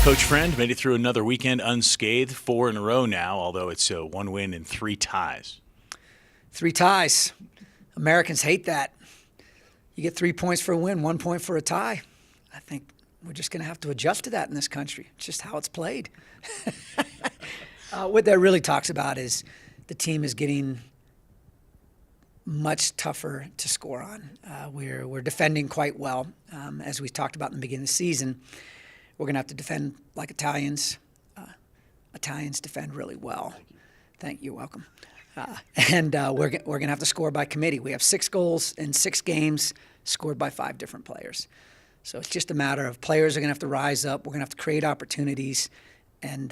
Coach Friend made it through another weekend unscathed, 4 in a row now, although it's 1 win and 3 ties. 3 ties. Americans hate that. You get 3 points for a win, 1 point for a tie. I think we're just going to have to adjust to that in this country. It's just how it's played. What that really talks about is the team is getting much tougher to score on. We're defending quite well. As we talked about in the beginning of the season, we're going to have to defend like Italians. Italians defend really well. Thank you. Welcome. And we're going to have to score by committee. We have 6 goals in 6 games scored by 5 different players. So it's just a matter of players are going to have to rise up. We're going to have to create opportunities and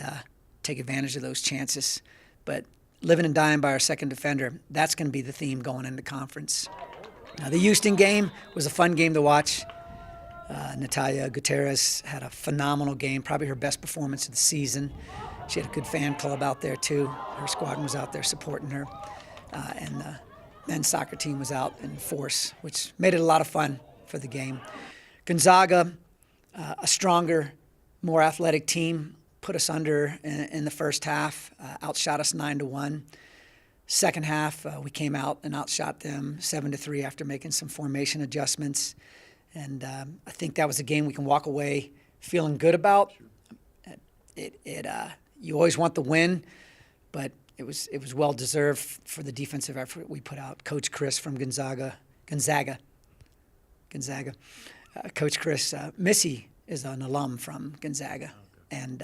take advantage of those chances. But living and dying by our second defender, that's going to be the theme going into conference. The Houston game was a fun game to watch. Natalia Gutierrez had a phenomenal game, probably her best performance of the season. She had a good fan club out there, too. Her squadron was out there supporting her. And the men's soccer team was out in force, which made it a lot of fun for the game. Gonzaga, a stronger, more athletic team, put us under in the first half, outshot us 9-1. Second half, we came out and outshot them 7-3 after making some formation adjustments. And I think that was a game we can walk away feeling good about. You always want the win, but it was well deserved for the defensive effort we put out. Coach Chris from Gonzaga. Coach Chris, Missy is an alum from Gonzaga, and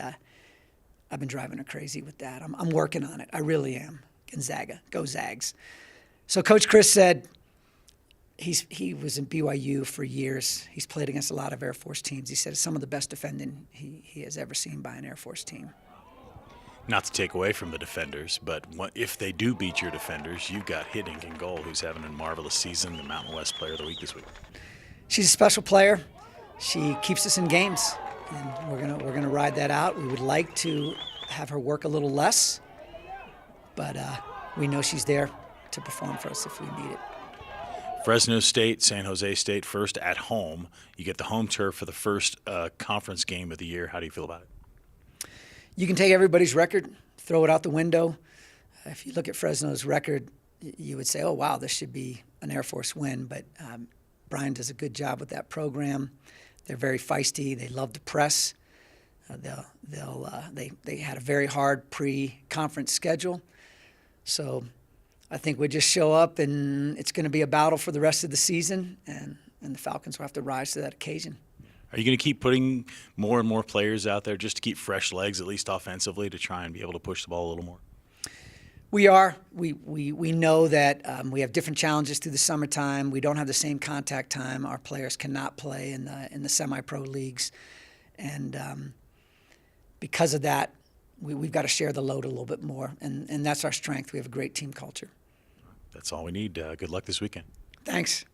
I've been driving her crazy with that. I'm working on it. I really am. Gonzaga, go Zags. So Coach Chris said he was in BYU for years. He's played against a lot of Air Force teams. He said it's some of the best defending he has ever seen by an Air Force team. Not to take away from the defenders, but if they do beat your defenders, you've got Hiddink in goal, who's having a marvelous season, the Mountain West Player of the Week this week. She's a special player. She keeps us in games, and we're gonna ride that out. We would like to have her work a little less, but we know she's there to perform for us if we need it. Fresno State, San Jose State, first at home. You get the home turf for the first conference game of the year. How do you feel about it? You can take everybody's record, throw it out the window. If you look at Fresno's record, you would say, oh, wow, this should be an Air Force win. But Brian does a good job with that program. They're very feisty. They love to press. They had a very hard pre-conference schedule. So I think we just show up, and it's going to be a battle for the rest of the season, and the Falcons will have to rise to that occasion. Are you going to keep putting more and more players out there just to keep fresh legs, at least offensively, to try and be able to push the ball a little more? We are. We know that we have different challenges through the summertime. We don't have the same contact time. Our players cannot play in the semi-pro leagues. And because of that, we've got to share the load a little bit more. And that's our strength. We have a great team culture. That's all we need. Good luck this weekend. Thanks.